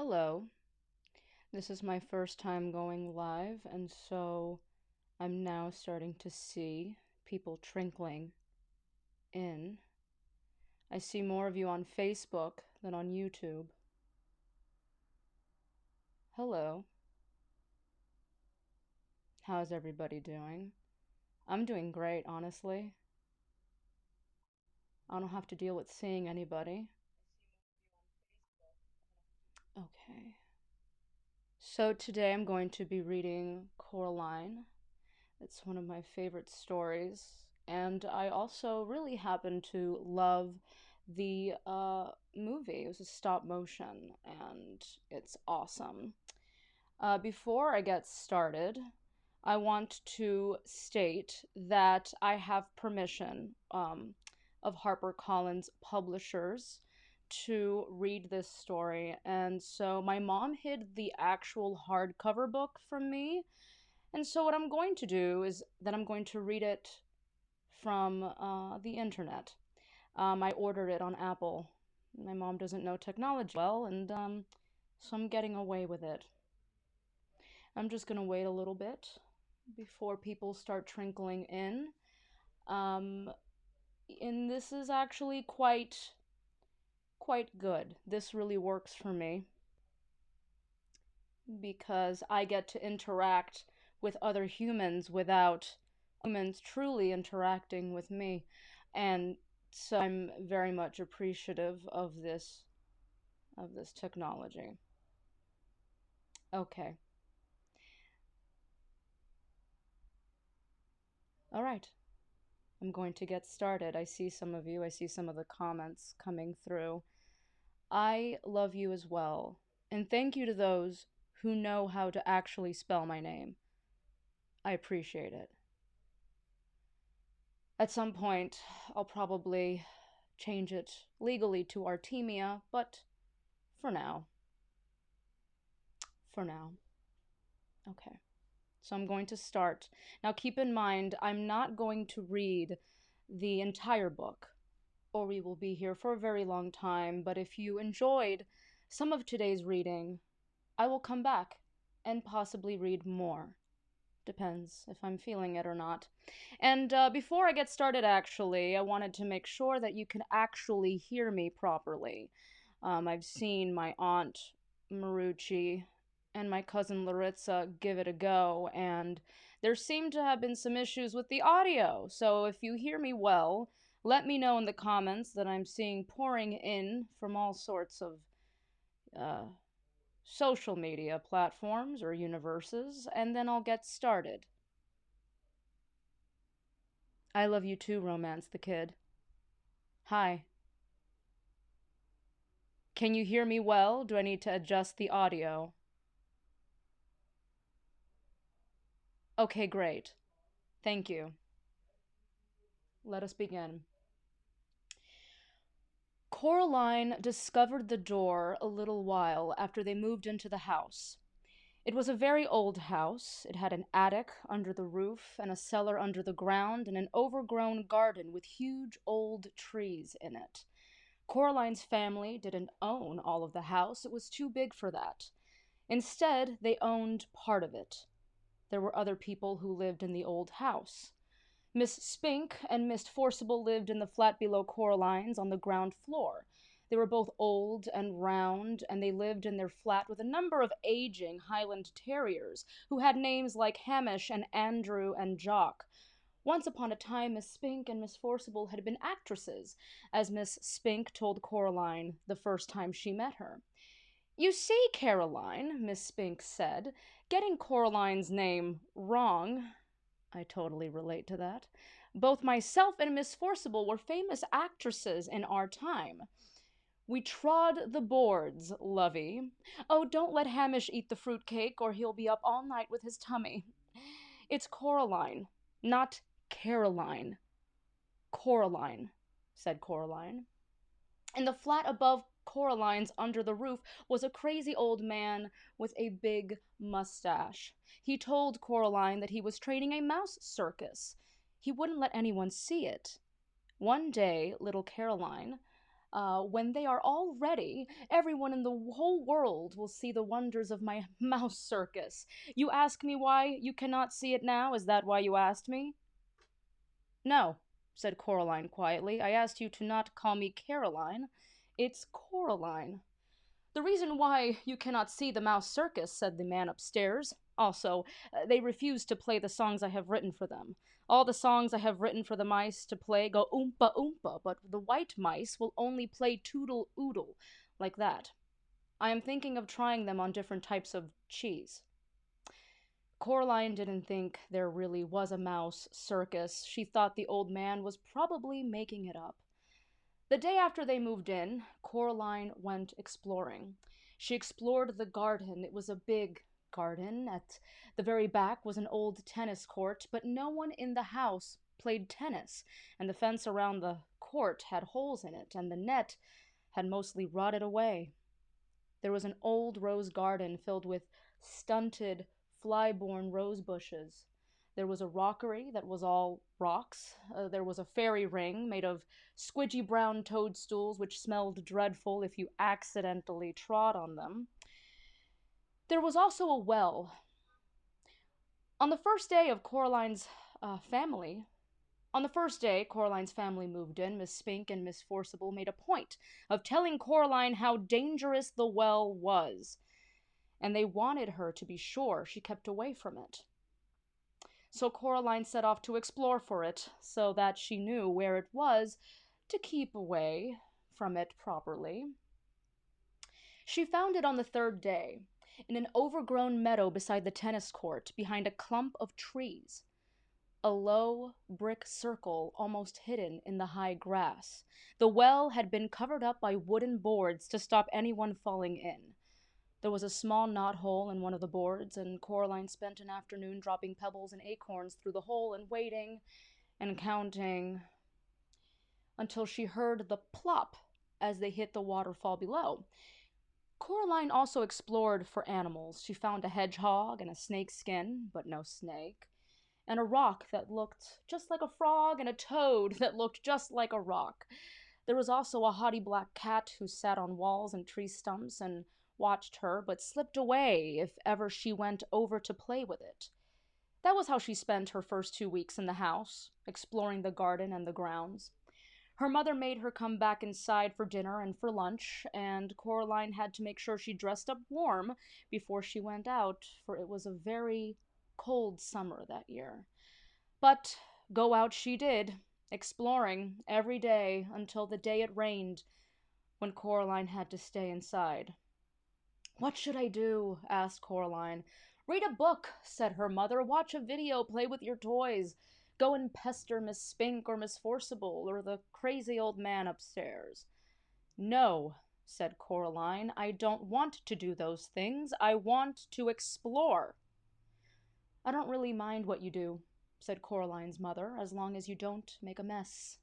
Hello. This is my first time going live, and so I'm now starting to see people trickling in. I see more of you on Facebook than on YouTube. Hello. How's everybody doing? I'm doing great, honestly. I don't have to deal with seeing anybody. Okay. So today I'm going to be reading Coraline. It's one of my favorite stories. And I also really happen to love the movie. It was a stop motion, and it's awesome. Before I get started, I want to state that I have permission of HarperCollins publishers to read this story. And so my mom hid the actual hardcover book from me, and so what I'm going to do is that I'm going to read it from the internet. I ordered it on Apple. My mom doesn't know technology well, and so I'm getting away with it. I'm just gonna wait a little bit before people start trickling in. Um, and this is actually quite good. This really works for me because I get to interact with other humans without humans truly interacting with me. And so I'm very much appreciative of this technology. Okay. All right. I'm going to get started. I see some of you. I see some of the comments coming through. I love you as well. And thank you to those who know how to actually spell my name. I appreciate it. At some point, I'll probably change it legally to Artemia, but for now. For now. Okay. So I'm going to start. Now keep in mind, I'm not going to read the entire book, or we will be here for a very long time, but if you enjoyed some of today's reading, I will come back and possibly read more. Depends if I'm feeling it or not. And before I get started, actually, I wanted to make sure that you can actually hear me properly. I've seen my aunt Marucci and my cousin Laritza give it a go, and there seem to have been some issues with the audio. So if you hear me well, let me know in the comments that I'm seeing pouring in from all sorts of uh, social media platforms or universes, and then I'll get started. I love you too, Romance the Kid. Hi. Can you hear me well? Do I need to adjust the audio? Okay, great. Thank you. Let us begin. Coraline discovered the door a little while after they moved into the house. It was a very old house. It had an attic under the roof and a cellar under the ground and an overgrown garden with huge old trees in it. Coraline's family didn't own all of the house. It was too big for that. Instead, they owned part of it. There were other people who lived in the old house. Miss Spink and Miss Forcible lived in the flat below Coraline's on the ground floor. They were both old and round, and they lived in their flat with a number of aging Highland terriers who had names like Hamish and Andrew and Jock. Once upon a time, Miss Spink and Miss Forcible had been actresses, as Miss Spink told Coraline the first time she met her. "You see, Caroline," Miss Spink said, "getting Coraline's name wrong." I totally relate to that. "Both myself and Miss Forcible were famous actresses in our time. We trod the boards, lovey. Oh, don't let Hamish eat the fruitcake, or he'll be up all night with his tummy. It's Coraline, not Caroline. Coraline," said Coraline. In the flat above Coraline's under the roof was a crazy old man with a big mustache. He told Coraline that he was training a mouse circus. He wouldn't let anyone see it. One day, little Caroline When they are all ready, everyone in the whole world will see the wonders of my mouse circus. You ask me why you cannot see it now? Is that why you asked me? No, said Coraline quietly. I asked you to not call me Caroline. It's Coraline. The reason why you cannot see the mouse circus, said the man upstairs. Also, they refuse to play the songs I have written for them. All the songs I have written for the mice to play go oompa oompa, but the white mice will only play toodle oodle, like that. I am thinking of trying them on different types of cheese. Coraline didn't think there really was a mouse circus. She thought the old man was probably making it up. The day after they moved in, Coraline went exploring. She explored the garden. It was a big garden. At the very back was an old tennis court, but no one in the house played tennis, and the fence around the court had holes in it, and the net had mostly rotted away. There was an old rose garden filled with stunted, fly-born rose bushes. There was a rockery that was all rocks. There was a fairy ring made of squidgy brown toadstools which smelled dreadful if you accidentally trod on them. There was also a well. On the first day Coraline's family moved in, Miss Spink and Miss Forcible made a point of telling Coraline how dangerous the well was, and they wanted her to be sure she kept away from it. So Coraline set off to explore for it, so that she knew where it was to keep away from it properly. She found it on the third day, in an overgrown meadow beside the tennis court, behind a clump of trees. A low brick circle almost hidden in the high grass. The well had been covered up by wooden boards to stop anyone falling in. There was a small knothole in one of the boards, and Coraline spent an afternoon dropping pebbles and acorns through the hole and waiting and counting until she heard the plop as they hit the waterfall below. Coraline also explored for animals. She found a hedgehog and a snake skin, but no snake, and a rock that looked just like a frog and a toad that looked just like a rock. There was also a haughty black cat who sat on walls and tree stumps and watched her, but slipped away if ever she went over to play with it. That was how she spent her first 2 weeks in the house, exploring the garden and the grounds. Her mother made her come back inside for dinner and for lunch, and Coraline had to make sure she dressed up warm before she went out, for it was a very cold summer that year. But go out she did, exploring every day until the day it rained, when Coraline had to stay inside. What should I do? Asked Coraline. Read a book, said her mother. Watch a video, play with your toys. Go and pester Miss Spink or Miss Forcible or the crazy old man upstairs. No, said Coraline, I don't want to do those things. I want to explore. I don't really mind what you do, said Coraline's mother, as long as you don't make a mess.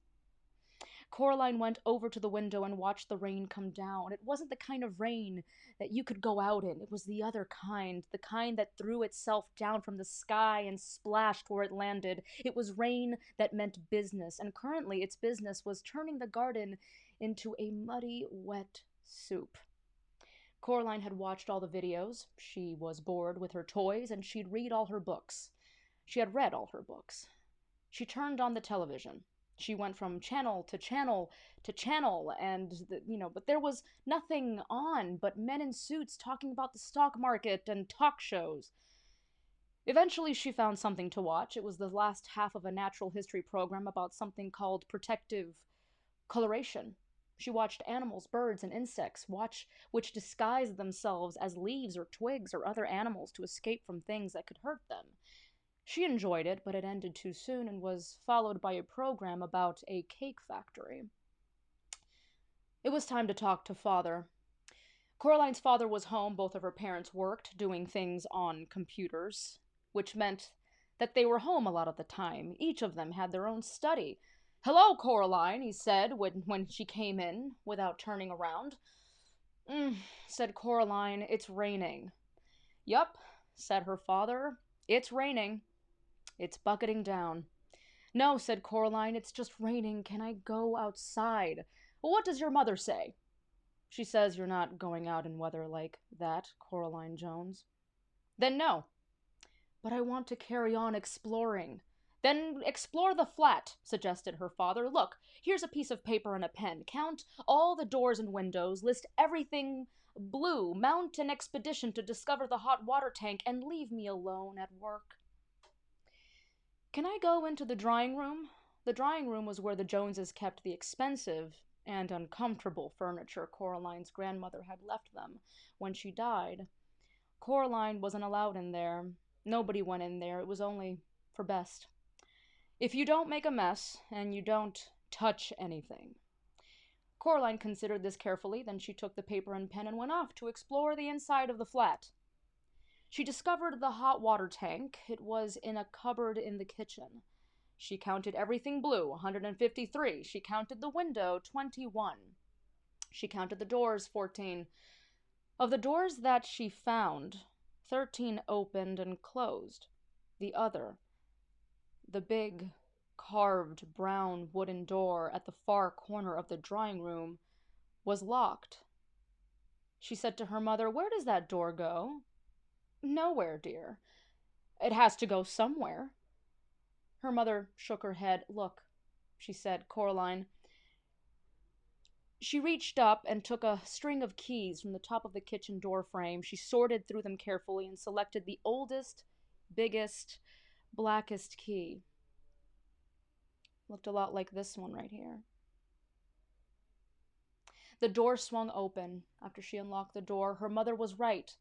Coraline went over to the window and watched the rain come down. It wasn't the kind of rain that you could go out in. It was the other kind, the kind that threw itself down from the sky and splashed where it landed. It was rain that meant business, and currently its business was turning the garden into a muddy, wet soup. Coraline had watched all the videos. She was bored with her toys, and she'd read all her books. She had read all her books. She turned on the television. She went from channel to channel to channel, and, but there was nothing on but men in suits talking about the stock market and talk shows. Eventually, she found something to watch. It was the last half of a natural history program about something called protective coloration. She watched animals, birds, and insects, which disguised themselves as leaves or twigs or other animals to escape from things that could hurt them. She enjoyed it, but it ended too soon and was followed by a program about a cake factory. It was time to talk to Father. Coraline's father was home. Both of her parents worked, doing things on computers, which meant that they were home a lot of the time. Each of them had their own study. Hello, Coraline, he said when she came in, without turning around. Said Coraline, it's raining. Yup, said her father, it's raining. It's bucketing down. No, said Coraline, it's just raining. Can I go outside? Well, what does your mother say? She says you're not going out in weather like that, Coraline Jones. Then no. But I want to carry on exploring. Then explore the flat, suggested her father. Look, here's a piece of paper and a pen. Count all the doors and windows, list everything blue, mount an expedition to discover the hot water tank, and leave me alone at work. Can I go into the drawing room? The drawing room was where the Joneses kept the expensive and uncomfortable furniture Coraline's grandmother had left them when she died. Coraline wasn't allowed in there. Nobody went in there. It was only for best. If you don't make a mess, and you don't touch anything. Coraline considered this carefully, then she took the paper and pen and went off to explore the inside of the flat. She discovered the hot water tank. It was in a cupboard in the kitchen. She counted everything blue, 153. She counted the window, 21. She counted the doors, 14. Of the doors that she found, 13 opened and closed. The big, carved brown wooden door at the far corner of the drawing room, was locked. She said to her mother, "Where does that door go?" "Nowhere, dear." "It has to go somewhere." Her mother shook her head. "Look," she said, "Coraline." She reached up and took a string of keys from the top of the kitchen door frame. She sorted through them carefully and selected the oldest, biggest, blackest key. Looked a lot like this one right here. The door swung open. After she unlocked the door, her mother was right.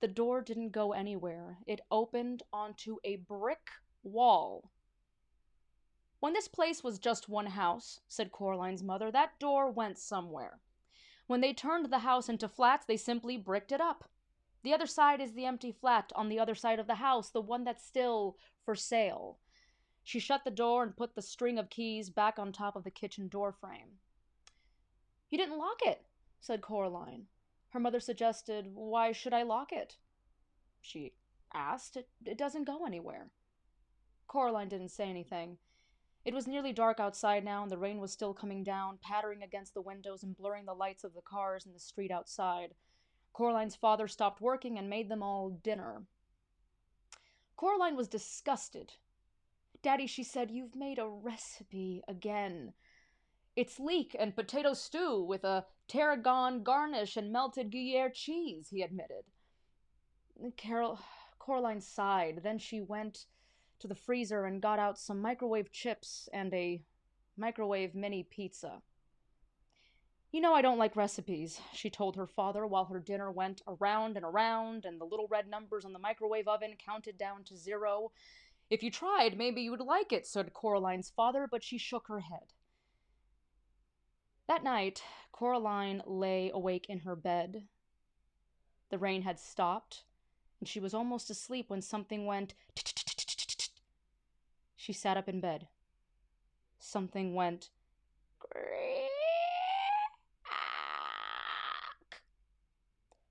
The door didn't go anywhere. It opened onto a brick wall. "When this place was just one house," said Coraline's mother, "that door went somewhere. When they turned the house into flats, they simply bricked it up. The other side is the empty flat on the other side of the house, the one that's still for sale." She shut the door and put the string of keys back on top of the kitchen door frame. "You didn't lock it," said Coraline. Her mother suggested, "Why should I lock it?" She asked. It doesn't go anywhere." Coraline didn't say anything. It was nearly dark outside now, and the rain was still coming down, pattering against the windows and blurring the lights of the cars in the street outside. Coraline's father stopped working and made them all dinner. Coraline was disgusted. "Daddy," she said, "you've made a recipe again." "It's leek and potato stew with a tarragon garnish and melted Gruyere cheese," he admitted. Coraline sighed. Then she went to the freezer and got out some microwave chips and a microwave mini pizza. "You know I don't like recipes," she told her father while her dinner went around and around and the little red numbers on the microwave oven counted down to 0. "If you tried, maybe you would like it," said Coraline's father, but she shook her head. That night, Coraline lay awake in her bed. The rain had stopped, and she was almost asleep when something went t-t-t-t-t-t. She sat up in bed. Something went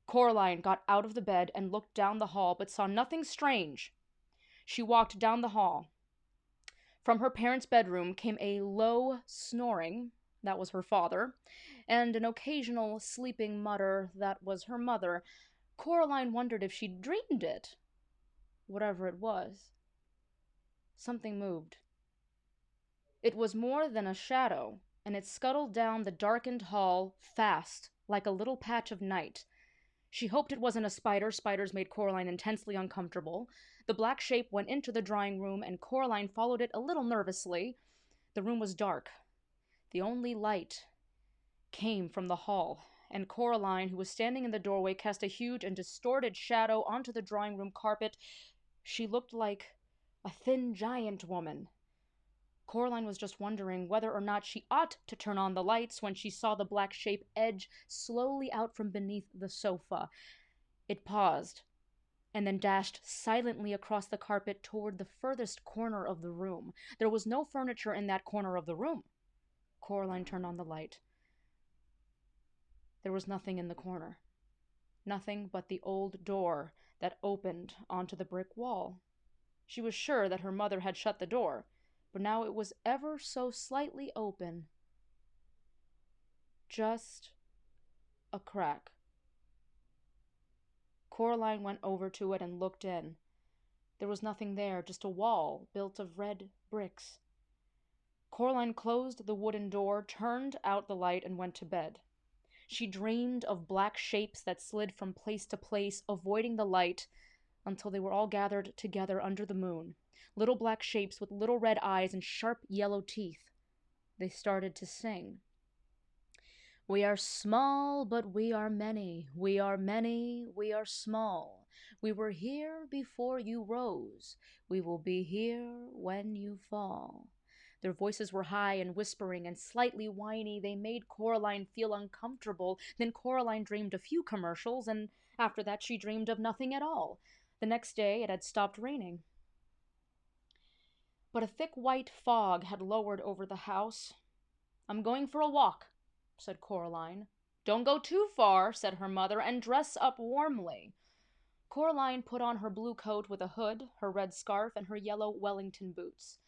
Coraline got out of the bed and looked down the hall, but saw nothing strange. She walked down the hall. From her parents' bedroom came a low snoring. That was her father, and an occasional sleeping mutter. That was her mother. Coraline wondered if she'd dreamed it. Whatever it was. Something moved. It was more than a shadow, and it scuttled down the darkened hall fast, like a little patch of night. She hoped it wasn't a spider. Spiders made Coraline intensely uncomfortable. The black shape went into the drawing room, and Coraline followed it a little nervously. The room was dark. The only light came from the hall, and Coraline, who was standing in the doorway, cast a huge and distorted shadow onto the drawing room carpet. She looked like a thin giant woman. Coraline was just wondering whether or not she ought to turn on the lights when she saw the black shape edge slowly out from beneath the sofa. It paused, and then dashed silently across the carpet toward the furthest corner of the room. There was no furniture in that corner of the room. Coraline turned on the light. There was nothing in the corner. Nothing but the old door that opened onto the brick wall. She was sure that her mother had shut the door, but now it was ever so slightly open. just a crack. Coraline went over to it and looked in. There was nothing there, just a wall built of red bricks. Coraline closed the wooden door, turned out the light, and went to bed. She dreamed of black shapes that slid from place to place, avoiding the light, until they were all gathered together under the moon. Little black shapes with little red eyes and sharp yellow teeth. They started to sing. We are small, but we are many. We are many, we are small. We were here before you rose. We will be here when you fall. Their voices were high and whispering and slightly whiny. They made Coraline feel uncomfortable. Then Coraline dreamed a few commercials, and after that she dreamed of nothing at all. The next day it had stopped raining. But a thick white fog had lowered over the house. I'm going for a walk, said Coraline. Don't go too far, said her mother, and dress up warmly. Coraline put on her blue coat with a hood, her red scarf, and her yellow Wellington boots.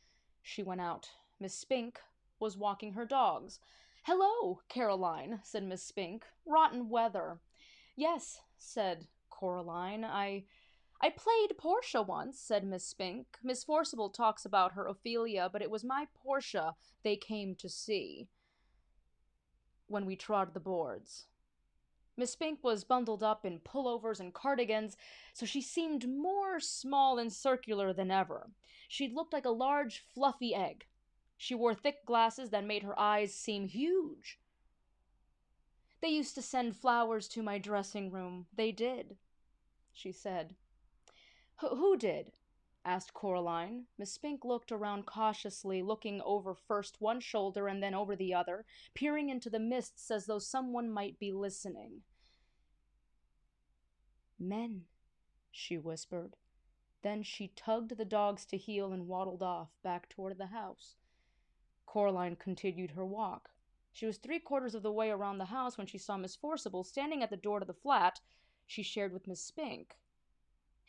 She went out. Miss Spink was walking her dogs. Hello, Caroline, said Miss Spink. Rotten weather. Yes, said Coraline. I played Portia once, said Miss Spink. Miss Forcible talks about her Ophelia, but it was my Portia they came to see when we trod the boards. Miss Spink was bundled up in pullovers and cardigans, so she seemed more small and circular than ever. She looked like a large, fluffy egg. She wore thick glasses that made her eyes seem huge. They used to send flowers to my dressing room. They did, she said. Who did? Asked Coraline. Miss Spink looked around cautiously, looking over first one shoulder and then over the other, peering into the mists as though someone might be listening. Men, she whispered. Then she tugged the dogs to heel and waddled off, back toward the house. Coraline continued her walk. She was 3/4 of the way around the house when she saw Miss Forcible standing at the door to the flat she shared with Miss Spink.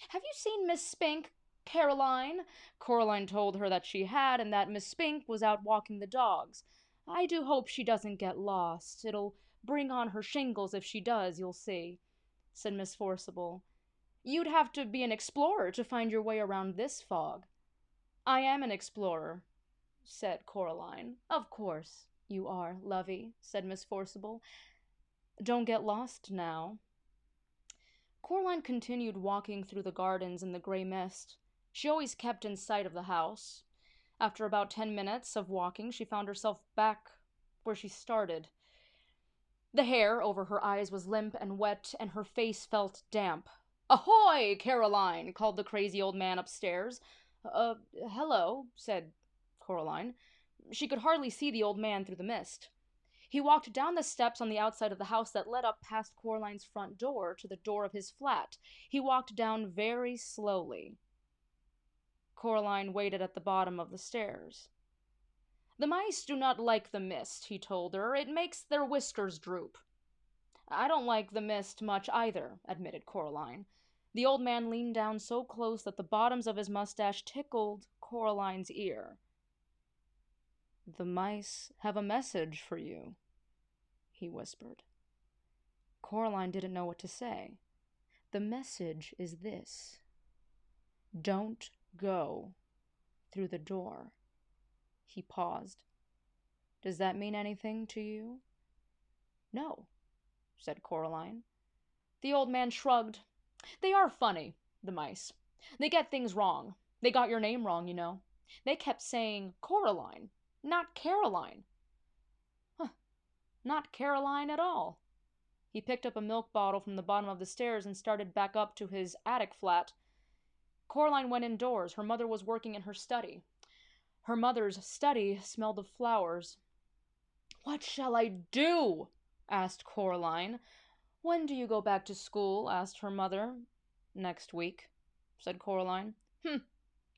Have you seen Miss Spink, Caroline? Coraline told her that she had, and that Miss Spink was out walking the dogs. I do hope she doesn't get lost. It'll bring on her shingles if she does, you'll see, said Miss Forcible. You'd have to be an explorer to find your way around this fog. I am an explorer, said Coraline. Of course you are, lovey, said Miss Forcible. Don't get lost now. Coraline continued walking through the gardens in the gray mist. She always kept in sight of the house. After about 10 minutes of walking, she found herself back where she started. The hair over her eyes was limp and wet, and her face felt damp. Ahoy, Caroline! Called the crazy old man upstairs. Hello, said Coraline. She could hardly see the old man through the mist. He walked down the steps on the outside of the house that led up past Coraline's front door to the door of his flat. He walked down very slowly. Coraline waited at the bottom of the stairs. The mice do not like the mist, he told her. It makes their whiskers droop. I don't like the mist much either, admitted Coraline. The old man leaned down so close that the bottoms of his mustache tickled Coraline's ear. The mice have a message for you, he whispered. Coraline didn't know what to say. The message is this. Don't go through the door. He paused. Does that mean anything to you? No, said Coraline. The old man shrugged. They are funny, the mice. They get things wrong. They got your name wrong, you know. They kept saying Coraline, not Caroline. Not Caroline at all. He picked up a milk bottle from the bottom of the stairs and started back up to his attic flat. Coraline went indoors. Her mother was working in her study. Her mother's study smelled of flowers. What shall I do? Asked Coraline. When do you go back to school? Asked her mother. Next week, said Coraline.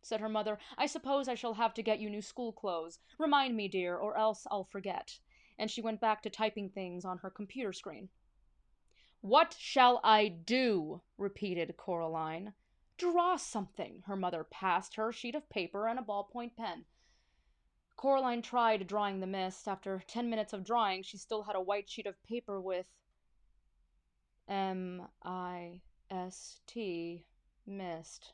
Said her mother. I suppose I shall have to get you new school clothes. Remind me, dear, or else I'll forget. And she went back to typing things on her computer screen. What shall I do? Repeated Coraline. Draw something. Her mother passed her a sheet of paper and a ballpoint pen. Coraline tried drawing the mist. After 10 minutes of drawing, she still had a white sheet of paper with M-I-S-T, mist,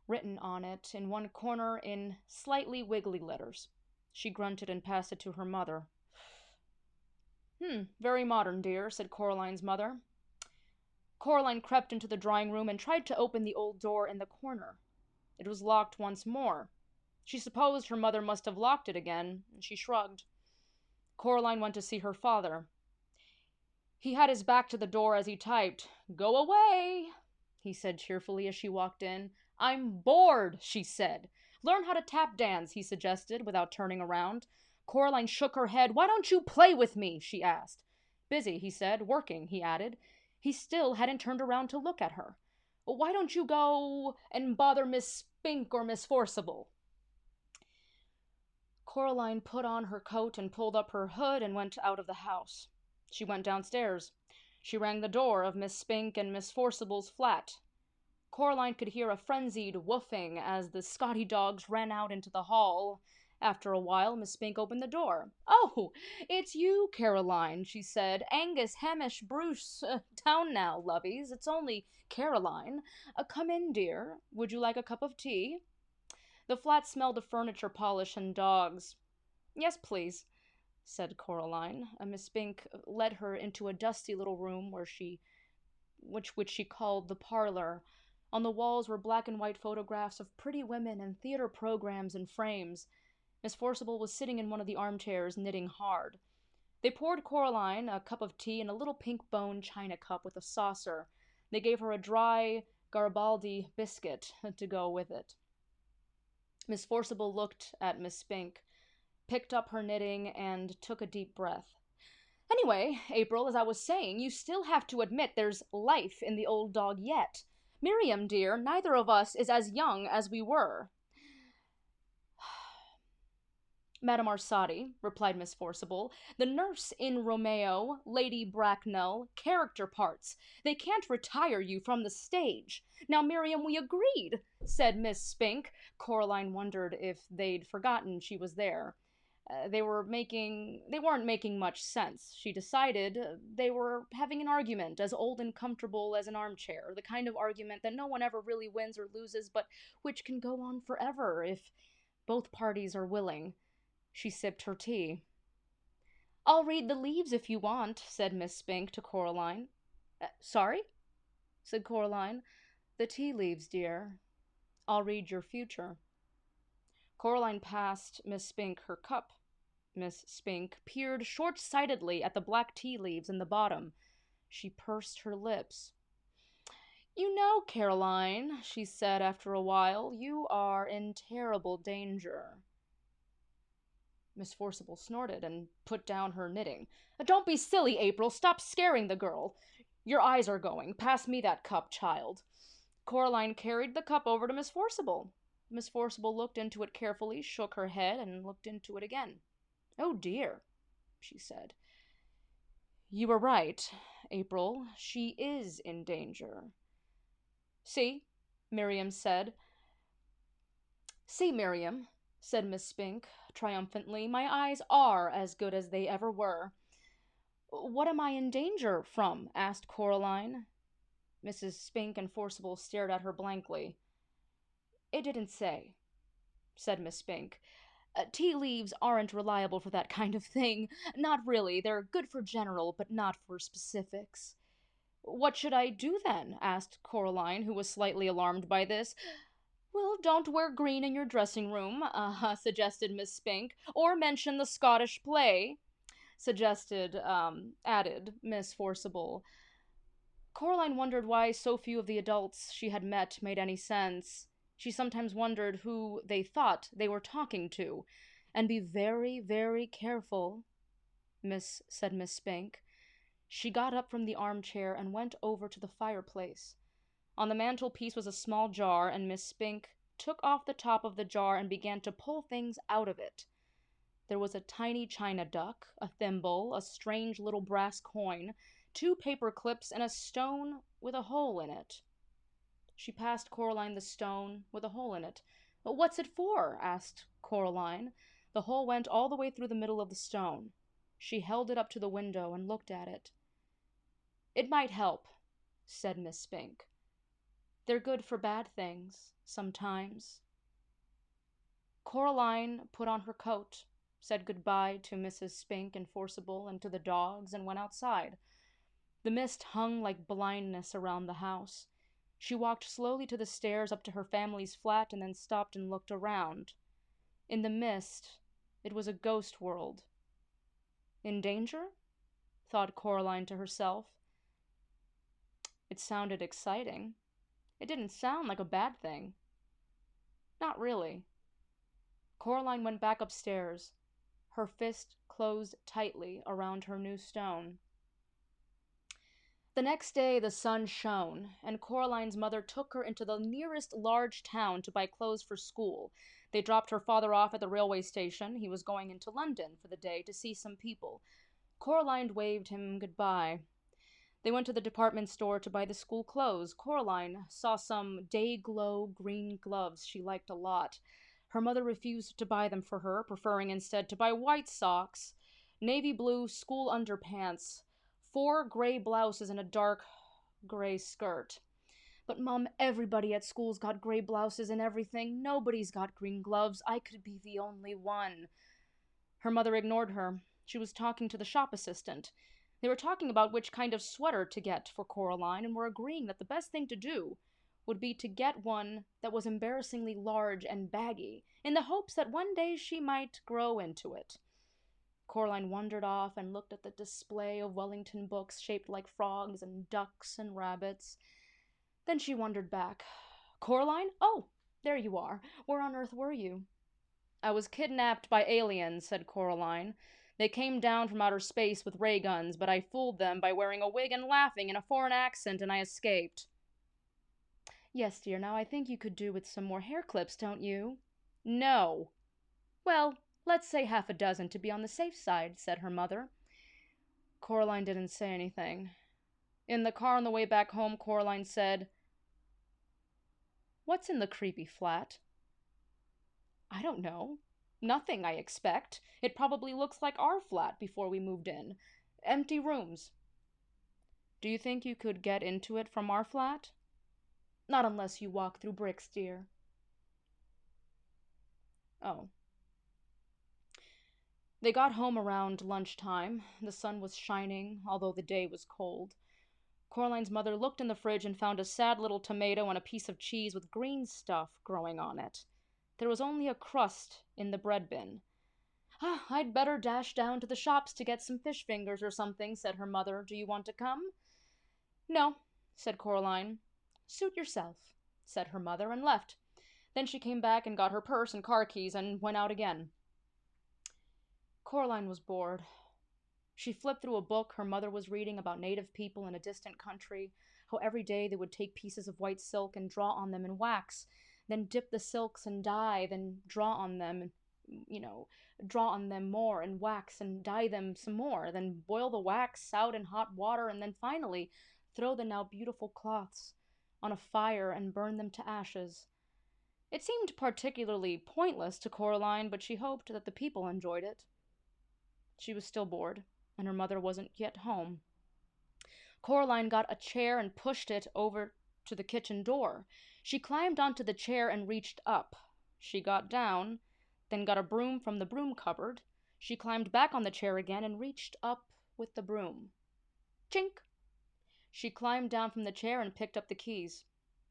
written on it in one corner in slightly wiggly letters. She grunted and passed it to her mother. Very modern, dear, said Coraline's mother. Coraline crept into the drawing room and tried to open the old door in the corner. It was locked once more. She supposed her mother must have locked it again, and she shrugged. Coraline went to see her father. He had his back to the door as he typed. "Go away," he said cheerfully as she walked in. "I'm bored," she said. "Learn how to tap dance," he suggested, without turning around. Coraline shook her head. "Why don't you play with me?" she asked. "Busy," he said. "Working," he added. He still hadn't turned around to look at her. "Why don't you go and bother Miss Spink or Miss Forcible?" Coraline put on her coat and pulled up her hood and went out of the house. She went downstairs. She rang the door of Miss Spink and Miss Forcible's flat. Coraline could hear a frenzied woofing as the Scotty dogs ran out into the hall. After a while, Miss Spink opened the door. "Oh, it's you, Caroline," she said. "Angus, Hamish, Bruce, down now, lovies. It's only Caroline. Come in, dear. Would you like a cup of tea?" The flat smelled of furniture polish and dogs. "Yes, please," said Coraline. Miss Spink led her into a dusty little room which she called the parlor. On the walls were black and white photographs of pretty women and theater programs in frames. Miss Forcible was sitting in one of the armchairs, knitting hard. They poured Coraline a cup of tea in a little pink bone china cup with a saucer. They gave her a dry Garibaldi biscuit to go with it. Miss Forcible looked at Miss Spink, picked up her knitting, and took a deep breath. "Anyway, April, as I was saying, you still have to admit there's life in the old dog yet. Miriam, dear, neither of us is as young as we were." "Madame Arsati," replied Miss Forcible. "The nurse in Romeo, Lady Bracknell, character parts. They can't retire you from the stage." "Now, Miriam, we agreed," said Miss Spink. Coraline wondered if they'd forgotten she was there. They weren't making much sense. She decided they were having an argument as old and comfortable as an armchair, the kind of argument that no one ever really wins or loses, but which can go on forever if both parties are willing. She sipped her tea. "I'll read the leaves if you want," said Miss Spink to Coraline. Sorry?" said Coraline. "The tea leaves, dear. I'll read your future." Coraline passed Miss Spink her cup. Miss Spink peered short-sightedly at the black tea leaves in the bottom. She pursed her lips. "You know, Caroline," she said after a while, "you are in terrible danger." Miss Forcible snorted and put down her knitting. "Don't be silly, April. Stop scaring the girl. Your eyes are going. Pass me that cup, child." Coraline carried the cup over to Miss Forcible. Miss Forcible looked into it carefully, shook her head, and looked into it again. "Oh, dear," she said. "You were right, April. She is in danger." "See," Miriam said. "See, Miriam," said Miss Spink triumphantly, "my eyes are as good as they ever were." "What am I in danger from?" asked Coraline. Mrs. Spink and Forcible stared at her blankly. "It didn't say," said Miss Spink. "Tea leaves aren't reliable for that kind of thing. Not really. They're good for general, but not for specifics." "What should I do then?" asked Coraline, who was slightly alarmed by this. "Well, don't wear green in your dressing room," suggested Miss Spink. "Or mention the Scottish play," added Miss Forcible. Coraline wondered why so few of the adults she had met made any sense. She sometimes wondered who they thought they were talking to. "And be very, very careful," said Miss Spink. She got up from the armchair and went over to the fireplace. On the mantelpiece was a small jar, and Miss Spink took off the top of the jar and began to pull things out of it. There was a tiny china duck, a thimble, a strange little brass coin, 2 paper clips, and a stone with a hole in it. She passed Coraline the stone with a hole in it. "What's it for?" asked Coraline. The hole went all the way through the middle of the stone. She held it up to the window and looked at it. "It might help," said Miss Spink. "They're good for bad things, sometimes." Coraline put on her coat, said goodbye to Mrs. Spink and Forcible and to the dogs, and went outside. The mist hung like blindness around the house. She walked slowly to the stairs up to her family's flat and then stopped and looked around. In the mist, it was a ghost world. In danger? Thought Coraline to herself. It sounded exciting. It didn't sound like a bad thing. Not really. Coraline went back upstairs, her fist closed tightly around her new stone. The next day the sun shone, and Coraline's mother took her into the nearest large town to buy clothes for school. They dropped her father off at the railway station. He was going into London for the day to see some people. Coraline waved him goodbye. They went to the department store to buy the school clothes. Coraline saw some day-glow green gloves she liked a lot. Her mother refused to buy them for her, preferring instead to buy white socks, navy blue school underpants, 4 gray blouses, and a dark gray skirt. "But, Mom, everybody at school's got gray blouses and everything. Nobody's got green gloves. I could be the only one." Her mother ignored her. She was talking to the shop assistant. They were talking about which kind of sweater to get for Coraline, and were agreeing that the best thing to do would be to get one that was embarrassingly large and baggy, in the hopes that one day she might grow into it. Coraline wandered off and looked at the display of Wellington books shaped like frogs and ducks and rabbits. Then she wandered back. "Coraline? Oh, there you are. Where on earth were you?" "I was kidnapped by aliens," said Coraline. "They came down from outer space with ray guns, but I fooled them by wearing a wig and laughing in a foreign accent, and I escaped." "Yes, dear, now I think you could do with some more hair clips, don't you?" "No." "Well, let's say half a dozen to be on the safe side," said her mother. Coraline didn't say anything. In the car on the way back home, Coraline said, "What's in the creepy flat?" "I don't know. Nothing, I expect. It probably looks like our flat before we moved in. Empty rooms." "Do you think you could get into it from our flat?" "Not unless you walk through bricks, dear." Oh. They got home around lunchtime. The sun was shining, although the day was cold. Coraline's mother looked in the fridge and found a sad little tomato and a piece of cheese with green stuff growing on it. There was only a crust in the bread bin. "I'd better dash down to the shops to get some fish fingers or something," said her mother. "Do you want to come?" "No," said Coraline. "Suit yourself," said her mother, and left. Then she came back and got her purse and car keys and went out again. Coraline was bored. She flipped through a book her mother was reading about native people in a distant country, how every day they would take pieces of white silk and draw on them in wax, then dip the silks in dye, then draw on them, draw on them more in wax and dye them some more, then boil the wax out in hot water, and then finally throw the now beautiful cloths on a fire and burn them to ashes. It seemed particularly pointless to Coraline, but she hoped that the people enjoyed it. She was still bored, and her mother wasn't yet home. Coraline got a chair and pushed it over to the kitchen door. She climbed onto the chair and reached up. She got down, then got a broom from the broom cupboard. She climbed back on the chair again and reached up with the broom. Chink! She climbed down from the chair and picked up the keys.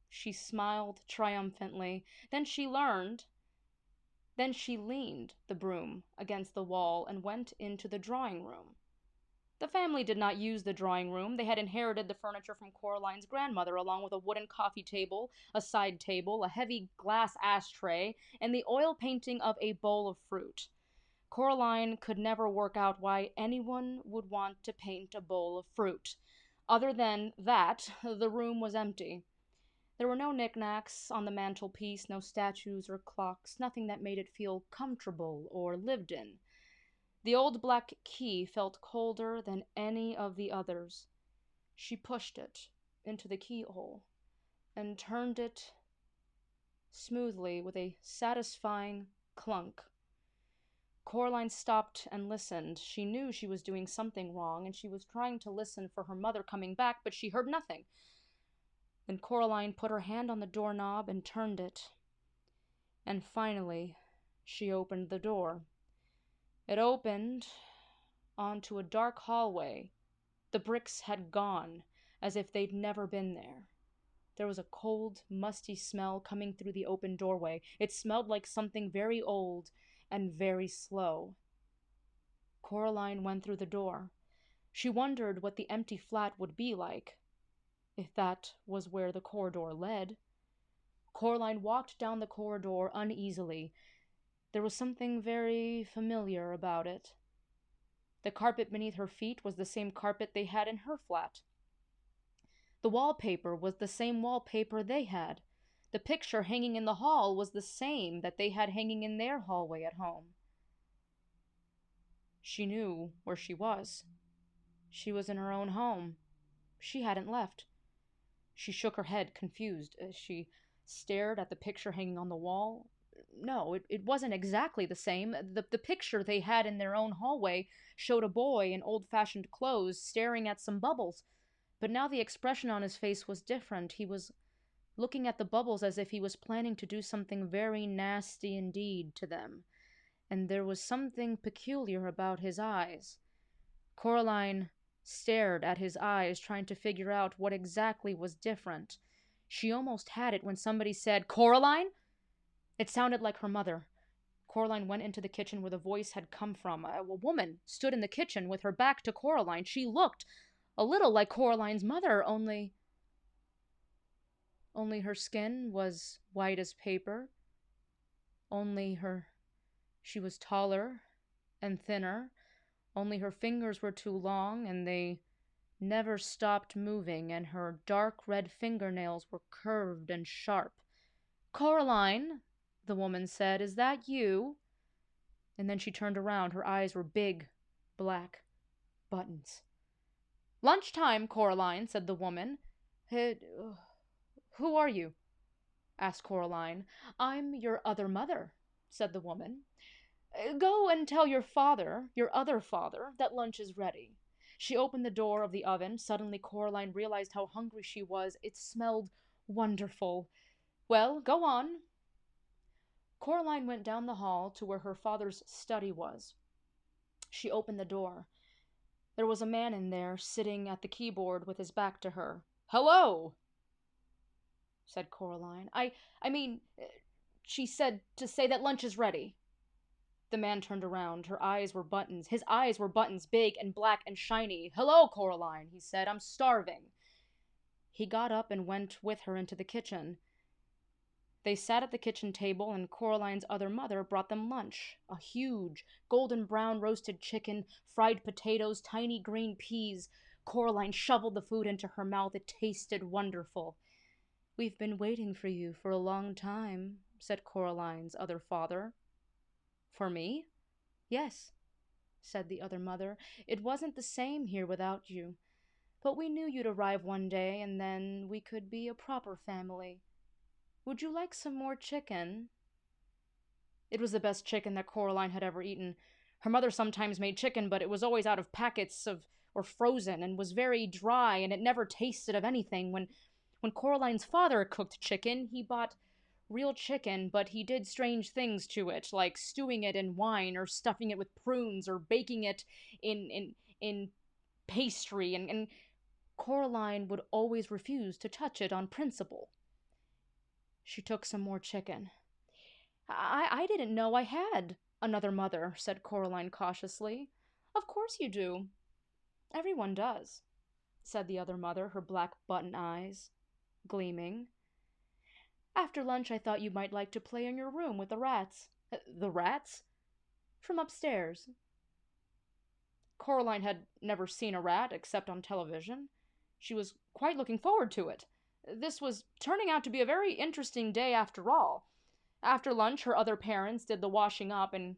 She smiled triumphantly. Then she leaned the broom against the wall and went into the drawing room. The family did not use the drawing room. They had inherited the furniture from Coraline's grandmother, along with a wooden coffee table, a side table, a heavy glass ashtray, and the oil painting of a bowl of fruit. Coraline could never work out why anyone would want to paint a bowl of fruit. Other than that, the room was empty. There were no knickknacks on the mantelpiece, no statues or clocks, nothing that made it feel comfortable or lived in. The old black key felt colder than any of the others. She pushed it into the keyhole and turned it smoothly with a satisfying clunk. Coraline stopped and listened. She knew she was doing something wrong, and she was trying to listen for her mother coming back, but she heard nothing. Then Coraline put her hand on the doorknob and turned it. And finally, she opened the door. It opened onto a dark hallway. The bricks had gone, as if they'd never been there. There was a cold, musty smell coming through the open doorway. It smelled like something very old and very slow. Coraline went through the door. She wondered what the empty flat would be like, if that was where the corridor led. Coraline walked down the corridor uneasily. There was something very familiar about it. The carpet beneath her feet was the same carpet they had in her flat. The wallpaper was the same wallpaper they had. The picture hanging in the hall was the same that they had hanging in their hallway at home. She knew where she was. She was in her own home. She hadn't left. She shook her head, confused. She stared at the picture hanging on the wall. No, it wasn't exactly the same. The picture they had in their own hallway showed a boy in old-fashioned clothes staring at some bubbles. But now the expression on his face was different. He was looking at the bubbles as if he was planning to do something very nasty indeed to them. And there was something peculiar about his eyes. Coraline stared at his eyes, trying to figure out what exactly was different. She almost had it when somebody said, "Coraline?" It sounded like her mother. Coraline went into the kitchen where the voice had come from. A woman stood in the kitchen with her back to Coraline. She looked a little like Coraline's mother, only her skin was white as paper. She was taller and thinner. Only her fingers were too long, and they never stopped moving, and her dark red fingernails were curved and sharp. "Coraline," the woman said, "is that you?" And then she turned around. Her eyes were big, black buttons. "Lunchtime, Coraline," said the woman. "Who are you?" asked Coraline. "I'm your other mother," said the woman. "Go and tell your other father, that lunch is ready." She opened the door of the oven. Suddenly Coraline realized how hungry she was. It smelled wonderful. "Well, go on." Coraline went down the hall to where her father's study was. She opened the door. There was a man in there, sitting at the keyboard with his back to her. "Hello," said Coraline. I mean, she said to say that lunch is ready." The man turned around. Her eyes were buttons. His eyes were buttons, big and black and shiny. "Hello, Coraline," he said. "I'm starving." He got up and went with her into the kitchen. They sat at the kitchen table, and Coraline's other mother brought them lunch. A huge, golden brown roasted chicken, fried potatoes, tiny green peas. Coraline shoveled the food into her mouth. It tasted wonderful. "We've been waiting for you for a long time," said Coraline's other father. "For me?" "Yes," said the other mother. "It wasn't the same here without you. But we knew you'd arrive one day, and then we could be a proper family. Would you like some more chicken?" It was the best chicken that Coraline had ever eaten. Her mother sometimes made chicken, but it was always out of packets or frozen, and was very dry, and it never tasted of anything. When Coraline's father cooked chicken, he bought real chicken, but he did strange things to it, like stewing it in wine, or stuffing it with prunes, or baking it in pastry, and Coraline would always refuse to touch it on principle. She took some more chicken. I didn't know I had another mother," said Coraline cautiously. "Of course you do. Everyone does," said the other mother, her black button eyes gleaming. "After lunch I thought you might like to play in your room with the rats." "The rats?" "From upstairs." Coraline had never seen a rat except on television. She was quite looking forward to it. This was turning out to be a very interesting day after all. After lunch, her other parents did the washing up, and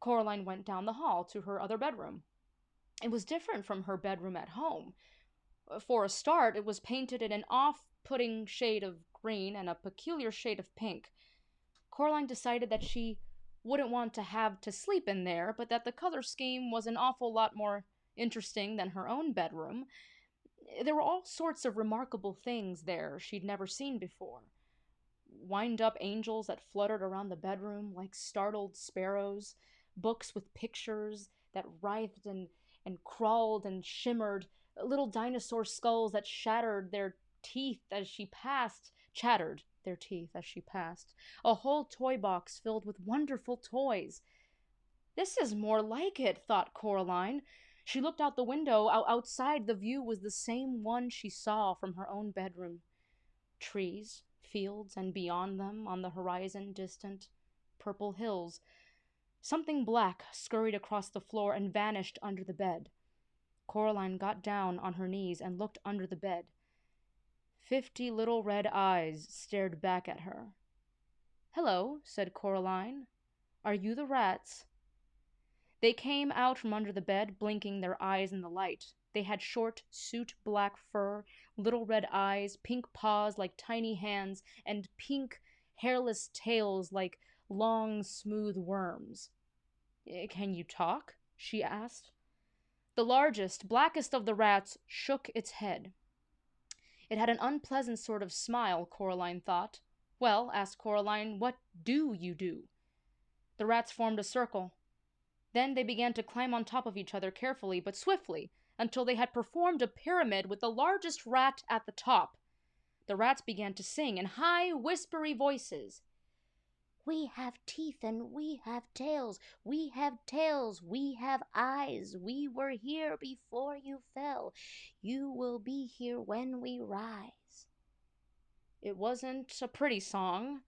Coraline went down the hall to her other bedroom. It was different from her bedroom at home. For a start, it was painted in an off-putting shade of green and a peculiar shade of pink. Coraline decided that she wouldn't want to have to sleep in there, but that the color scheme was an awful lot more interesting than her own bedroom. There were all sorts of remarkable things there she'd never seen before. Wind up angels that fluttered around the bedroom like startled sparrows, books with pictures that writhed and crawled and shimmered, little dinosaur skulls that chattered their teeth as she passed, a whole toy box filled with wonderful toys. This is more like it, thought Coraline. She looked out the window. Outside, the view was the same one she saw from her own bedroom. Trees, fields, and beyond them, on the horizon, distant, purple hills. Something black scurried across the floor and vanished under the bed. Coraline got down on her knees and looked under the bed. 50 little red eyes stared back at her. "Hello," said Coraline. "Are you the rats?" They came out from under the bed, blinking their eyes in the light. They had short, soot black fur, little red eyes, pink paws like tiny hands, and pink, hairless tails like long, smooth worms. "Can you talk?" she asked. The largest, blackest of the rats shook its head. It had an unpleasant sort of smile, Coraline thought. "Well," asked Coraline, "what do you do?" The rats formed a circle. Then they began to climb on top of each other carefully but swiftly, until they had performed a pyramid with the largest rat at the top. The rats began to sing in high, whispery voices. "We have teeth and we have tails. We have tails. We have eyes. We were here before you fell. You will be here when we rise." It wasn't a pretty song.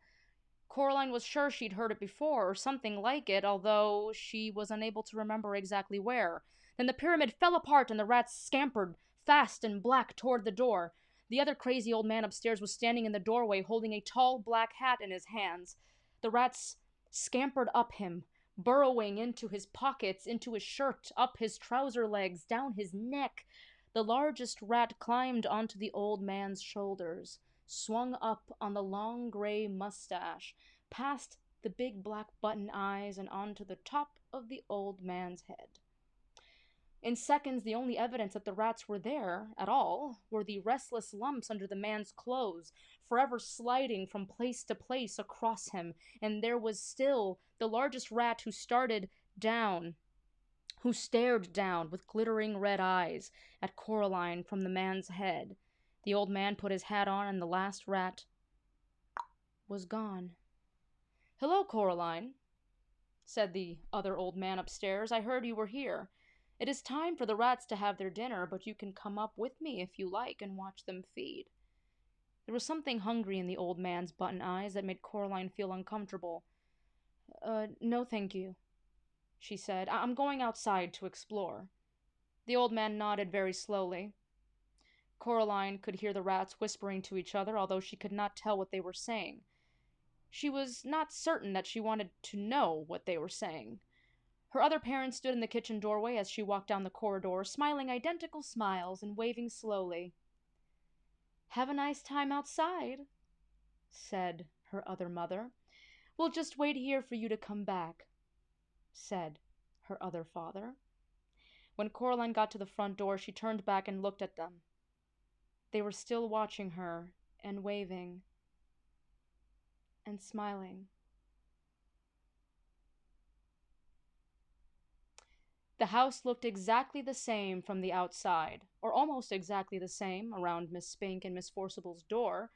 Coraline was sure she'd heard it before, or something like it, although she was unable to remember exactly where. Then the pyramid fell apart and the rats scampered, fast and black, toward the door. The other crazy old man upstairs was standing in the doorway, holding a tall black hat in his hands. The rats scampered up him, burrowing into his pockets, into his shirt, up his trouser legs, down his neck. The largest rat climbed onto the old man's shoulders, swung up on the long gray mustache, past the big black button eyes, and onto the top of the old man's head. In seconds, the only evidence that the rats were there at all were the restless lumps under the man's clothes, forever sliding from place to place across him, and there was still the largest rat who stared down with glittering red eyes at Coraline from the man's head. The old man put his hat on, and the last rat was gone. "Hello, Coraline," said the other old man upstairs. "I heard you were here. It is time for the rats to have their dinner, but you can come up with me if you like and watch them feed." There was something hungry in the old man's button eyes that made Coraline feel uncomfortable. No thank you," she said. "I'm going outside to explore." The old man nodded very slowly. Coraline could hear the rats whispering to each other, although she could not tell what they were saying. She was not certain that she wanted to know what they were saying. Her other parents stood in the kitchen doorway as she walked down the corridor, smiling identical smiles and waving slowly. "Have a nice time outside," said her other mother. "We'll just wait here for you to come back," said her other father. When Coraline got to the front door, she turned back and looked at them. They were still watching her and waving and smiling. The house looked exactly the same from the outside, or almost exactly the same. Around Miss Spink and Miss Forcible's door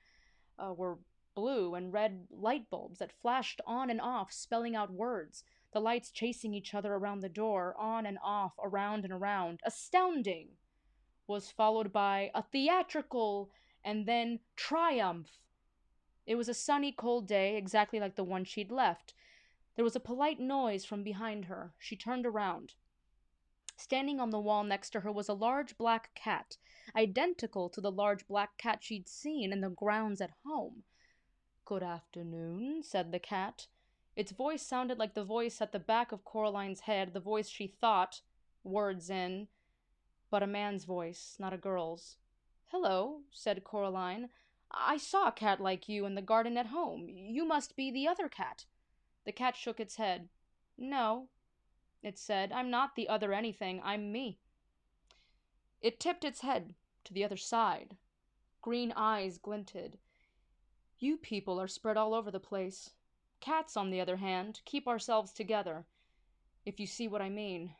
were blue and red light bulbs that flashed on and off, spelling out words, the lights chasing each other around the door, on and off, around and around. "Astounding" was followed by a "theatrical" and then "triumph." It was a sunny, cold day, exactly like the one she'd left. There was a polite noise from behind her. She turned around. Standing on the wall next to her was a large black cat, identical to the large black cat she'd seen in the grounds at home. "Good afternoon," said the cat. Its voice sounded like the voice at the back of Coraline's head, the voice she thought, words in, but a man's voice, not a girl's. "Hello," said Coraline. "I saw a cat like you in the garden at home. You must be the other cat." The cat shook its head. "No," it said, "I'm not the other anything. I'm me." It tipped its head to the other side. Green eyes glinted. "You people are spread all over the place. Cats, on the other hand, keep ourselves together, if you see what I mean."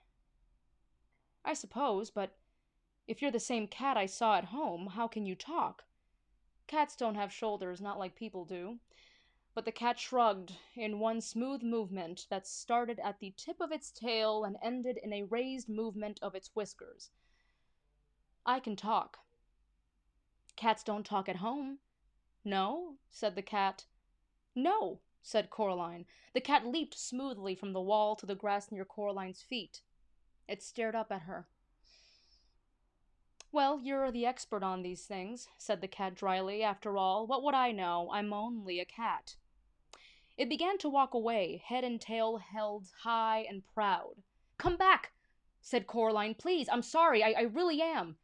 "I suppose, but if you're the same cat I saw at home, how can you talk? Cats don't have shoulders, not like people do." But the cat shrugged in one smooth movement that started at the tip of its tail and ended in a raised movement of its whiskers. "I can talk." "Cats don't talk at home." "No?" said the cat. "No," said Coraline. The cat leaped smoothly from the wall to the grass near Coraline's feet. It stared up at her. "Well, you're the expert on these things," said the cat dryly. "After all, what would I know? I'm only a cat." It began to walk away, head and tail held high and proud. "Come back," said Coraline. "Please, I'm sorry, I really am."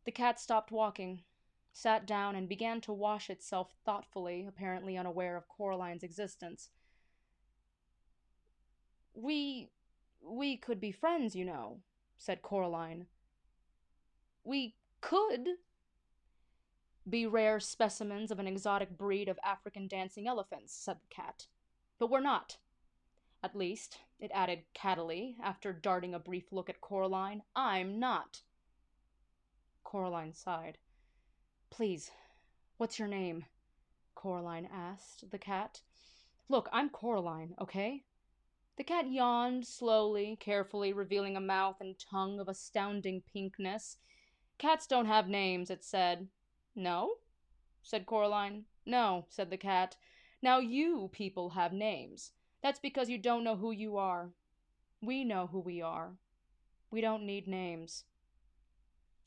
The cat stopped walking, sat down, and began to wash itself thoughtfully, apparently unaware of Coraline's existence. We could be friends, you know," said Coraline. "We could be rare specimens of an exotic breed of African dancing elephants," said the cat. "But we're not. At least," it added cattily, after darting a brief look at Coraline, "I'm not." Coraline sighed. "Please, what's your name?" Coraline asked the cat. "Look, I'm Coraline, okay?" The cat yawned slowly, carefully, revealing a mouth and tongue of astounding pinkness. "Cats don't have names," it said. "No?" said Coraline. "No," said the cat. "Now you people have names. That's because you don't know who you are. We know who we are. We don't need names."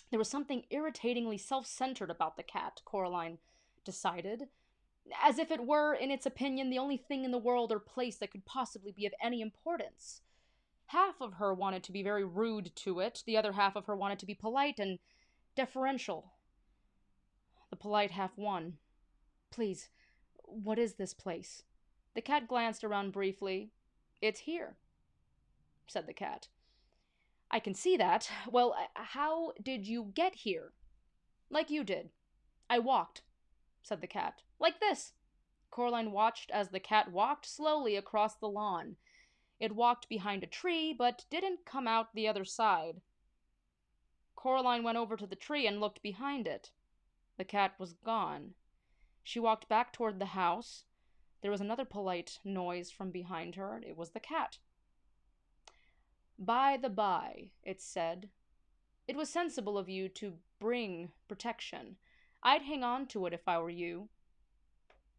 There was something irritatingly self-centered about the cat, Coraline decided. As if it were, in its opinion, the only thing in the world or place that could possibly be of any importance. Half of her wanted to be very rude to it, the other half of her wanted to be polite and deferential. The polite half won. "Please, what is this place?" The cat glanced around briefly. "It's here," said the cat. "I can see that. Well, how did you get here?" "Like you did." "I walked," said the cat. "Like this." Coraline watched as the cat walked slowly across the lawn. It walked behind a tree, but didn't come out the other side. Coraline went over to the tree and looked behind it. The cat was gone. She walked back toward the house. There was another polite noise from behind her. It was the cat. "By the by," it said, "it was sensible of you to bring protection. I'd hang on to it if I were you."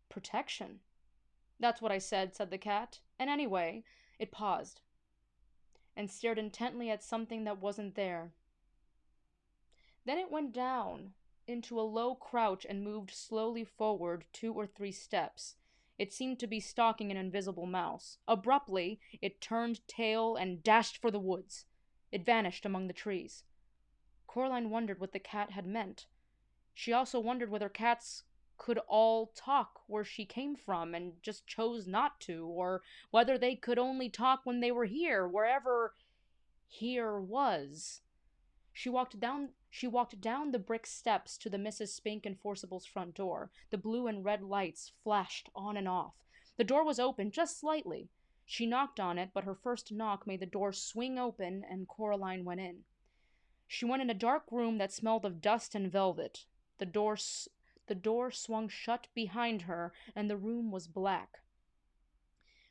"Protection?" "That's what I said the cat. "And anyway," it paused, and stared intently at something that wasn't there. Then it went down into a low crouch and moved slowly forward 2 or 3 steps. It seemed to be stalking an invisible mouse. Abruptly, it turned tail and dashed for the woods. It vanished among the trees. Coraline wondered what the cat had meant. She also wondered whether cats could all talk where she came from and just chose not to, or whether they could only talk when they were here, wherever here was. She walked down the brick steps to the Mrs. Spink and Forcible's front door. The blue and red lights flashed on and off. The door was open just slightly. She knocked on it, but her first knock made the door swing open, and Coraline went in. She went in a dark room that smelled of dust and velvet. The door swung shut behind her, and the room was black.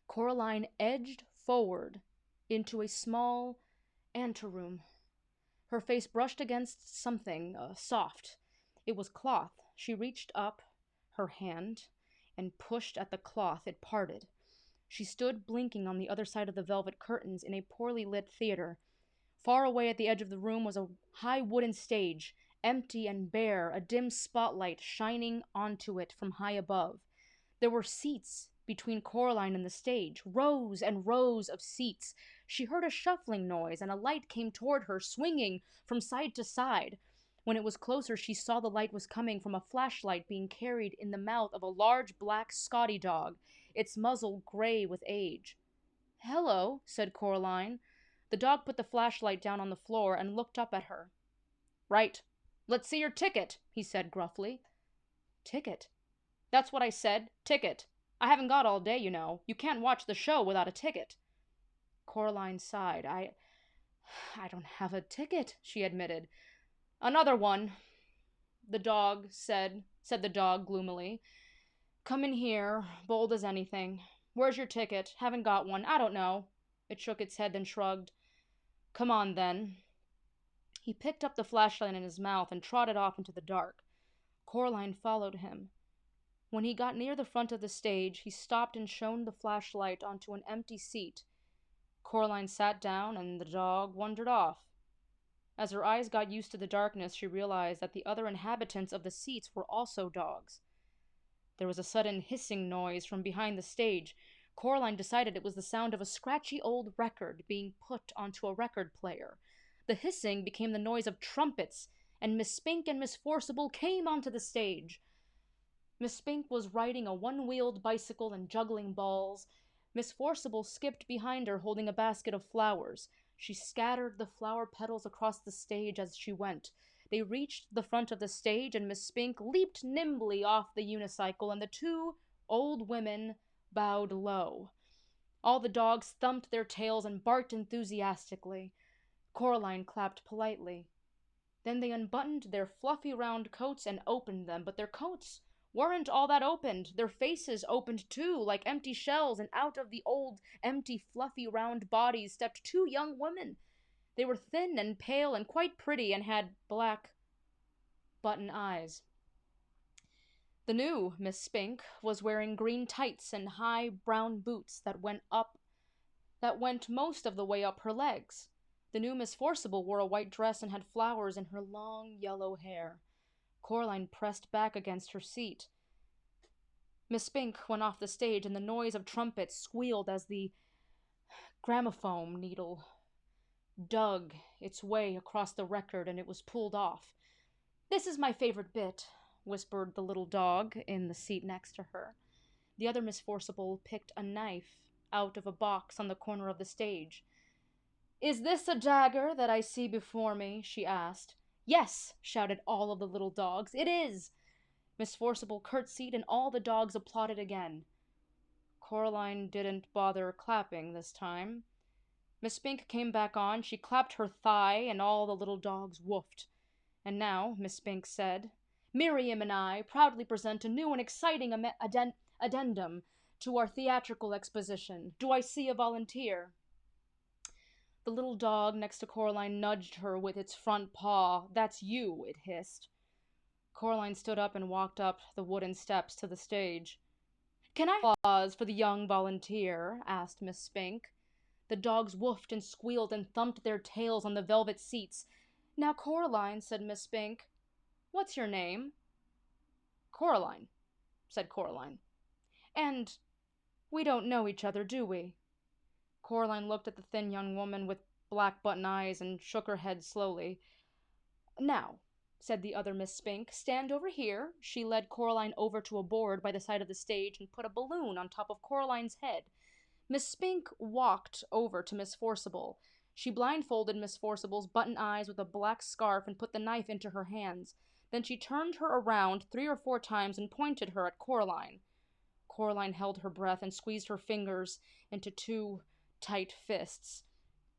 Coraline edged forward into a small anteroom. Her face brushed against something soft. It was cloth. She reached up her hand and pushed at the cloth. It parted. She stood blinking on the other side of the velvet curtains in a poorly lit theater. Far away at the edge of the room was a high wooden stage, empty and bare, a dim spotlight shining onto it from high above. There were seats between Coraline and the stage, rows and rows of seats. She heard a shuffling noise, and a light came toward her, swinging from side to side. When it was closer, she saw the light was coming from a flashlight being carried in the mouth of a large black Scotty dog. its muzzle gray with age. "Hello," said Coraline. The dog put the flashlight down on the floor and looked up at her. "Right. Let's see your ticket," he said gruffly. "Ticket?" "That's what I said. Ticket. I haven't got all day, you know. You can't watch the show without a ticket." Coraline sighed. I don't have a ticket," she admitted. "Another one," said the dog gloomily. "Come in here, bold as anything. Where's your ticket? Haven't got one. I don't know." It shook its head, then shrugged. "Come on, then." He picked up the flashlight in his mouth and trotted off into the dark. Coraline followed him. When he got near the front of the stage, he stopped and shone the flashlight onto an empty seat. Coraline sat down, and the dog wandered off. As her eyes got used to the darkness, she realized that the other inhabitants of the seats were also dogs. There was a sudden hissing noise from behind the stage. Coraline decided it was the sound of a scratchy old record being put onto a record player. The hissing became the noise of trumpets, and Miss Spink and Miss Forcible came onto the stage. Miss Spink was riding a one-wheeled bicycle and juggling balls. Miss Forcible skipped behind her, holding a basket of flowers. She scattered the flower petals across the stage as she went. They reached the front of the stage, and Miss Spink leaped nimbly off the unicycle, and the two old women bowed low. All the dogs thumped their tails and barked enthusiastically. Coraline clapped politely. Then they unbuttoned their fluffy round coats and opened them, but their coats weren't all that opened. Their faces opened too, like empty shells, and out of the old, empty, fluffy round bodies stepped two young women. They were thin and pale and quite pretty, and had black button eyes. The new Miss Spink was wearing green tights and high brown boots that went most of the way up her legs. The new Miss Forcible wore a white dress and had flowers in her long yellow hair. Coraline pressed back against her seat. Miss Spink went off the stage, and the noise of trumpets squealed as the gramophone needle dug its way across the record, and it was pulled off. "This is my favorite bit," whispered the little dog in the seat next to her. The other Miss Forcible picked a knife out of a box on the corner of the stage. "Is this a dagger that I see before me?" she asked. "Yes," shouted all of the little dogs. "It is." Miss Forcible curtsied, and all the dogs applauded again. Coraline didn't bother clapping this time. Miss Spink came back on. She clapped her thigh, and all the little dogs woofed. "And now," Miss Spink said, "Miriam and I proudly present a new and exciting addendum to our theatrical exposition. Do I see a volunteer?" The little dog next to Coraline nudged her with its front paw. "That's you," it hissed. Coraline stood up and walked up the wooden steps to the stage. "Can I have applause for the young volunteer?" asked Miss Spink. The dogs woofed and squealed and thumped their tails on the velvet seats. "Now, Coraline," said Miss Spink, "what's your name?" "Coraline," said Coraline. "And we don't know each other, do we?" Coraline looked at the thin young woman with black button eyes and shook her head slowly. "Now," said the other Miss Spink, "stand over here." She led Coraline over to a board by the side of the stage and put a balloon on top of Coraline's head. Miss Spink walked over to Miss Forcible. She blindfolded Miss Forcible's button eyes with a black scarf and put the knife into her hands. Then she turned her around 3 or 4 times and pointed her at Coraline. Coraline held her breath and squeezed her fingers into 2 tight fists.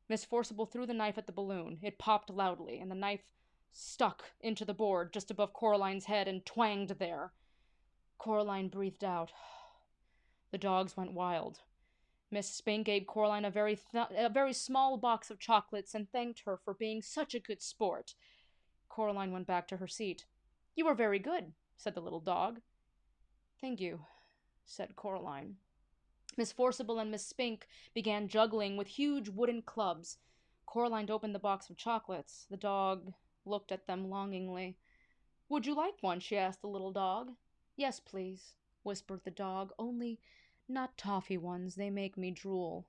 Miss Forcible threw the knife at the balloon. It popped loudly, and the knife stuck into the board just above Coraline's head and twanged there. Coraline breathed out. The dogs went wild. Miss Spink gave Coraline a very small box of chocolates and thanked her for being such a good sport. Coraline went back to her seat. "You were very good," said the little dog. "Thank you," said Coraline. Miss Forcible and Miss Spink began juggling with huge wooden clubs. Coraline opened the box of chocolates. The dog looked at them longingly. "Would you like one?" she asked the little dog. "Yes, please," whispered the dog, "only not toffee ones. They make me drool."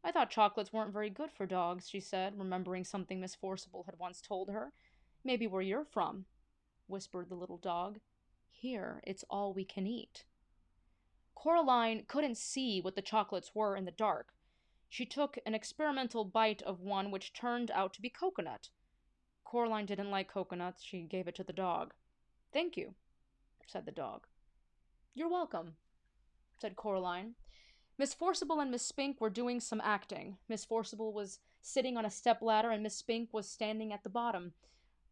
"I thought chocolates weren't very good for dogs," she said, remembering something Miss Forcible had once told her. "Maybe where you're from," whispered the little dog. "Here, it's all we can eat." Coraline couldn't see what the chocolates were in the dark. She took an experimental bite of one which turned out to be coconut. Coraline didn't like coconuts. She gave it to the dog. "Thank you," said the dog. "You're welcome," said Coraline. Miss Forcible and Miss Spink were doing some acting. Miss Forcible was sitting on a stepladder, and Miss Spink was standing at the bottom.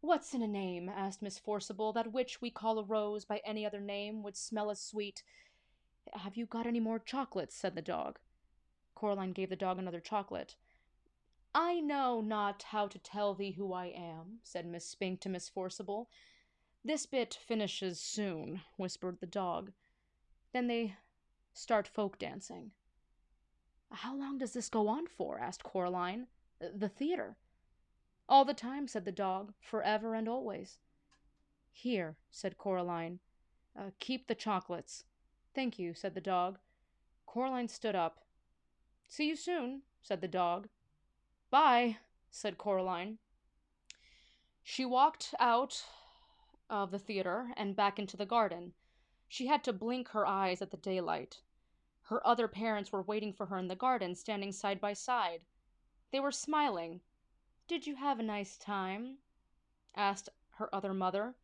"What's in a name?" asked Miss Forcible. "That witch we call a rose by any other name would smell as sweet." "Have you got any more chocolates?" said the dog. Coraline gave the dog another chocolate. "I know not how to tell thee who I am," said Miss Spink to Miss Forcible. "This bit finishes soon," whispered the dog. "Then they start folk dancing." "How long does this go on for?" asked Coraline. "The theater." "All the time," said the dog, "forever and always." "Here," said Coraline. "Keep the chocolates." "Thank you," said the dog. Coraline stood up. "See you soon," said the dog. "Bye," said Coraline. She walked out of the theater and back into the garden. She had to blink her eyes at the daylight. Her other parents were waiting for her in the garden, standing side by side. They were smiling. "Did you have a nice time?" asked her other mother.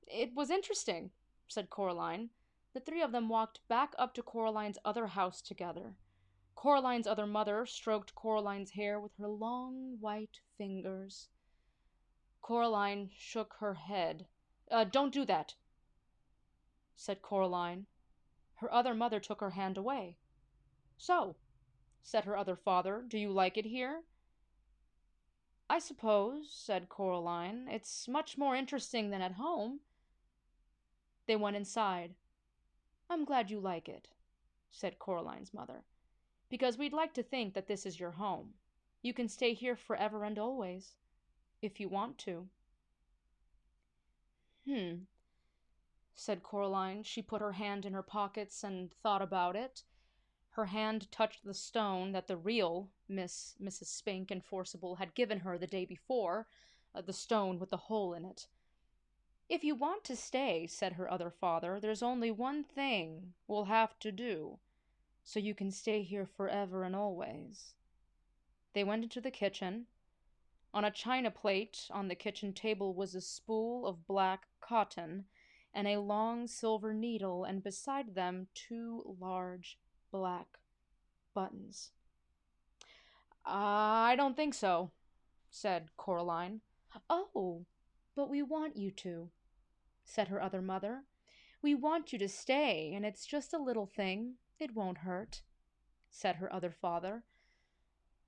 "It was interesting," said Coraline. The three of them walked back up to Coraline's other house together. Coraline's other mother stroked Coraline's hair with her long white fingers. Coraline shook her head. "Don't do that," said Coraline. Her other mother took her hand away. "So," said her other father, "do you like it here?" "I suppose," said Coraline, "it's much more interesting than at home." They went inside. "I'm glad you like it," said Coraline's mother, "because we'd like to think that this is your home. You can stay here forever and always, if you want to." Said Coraline. She put her hand in her pockets and thought about it. Her hand touched the stone that the real Mrs. Spink and Forcible had given her the day before, the stone with the hole in it. "If you want to stay," said her other father, "there's only one thing we'll have to do, so you can stay here forever and always." They went into the kitchen. On a china plate on the kitchen table was a spool of black cotton and a long silver needle, and beside them 2 large black buttons. "I don't think so," said Coraline. "Oh, but we want you to," said her other mother. "We want you to stay, and it's just a little thing. It won't hurt," said her other father.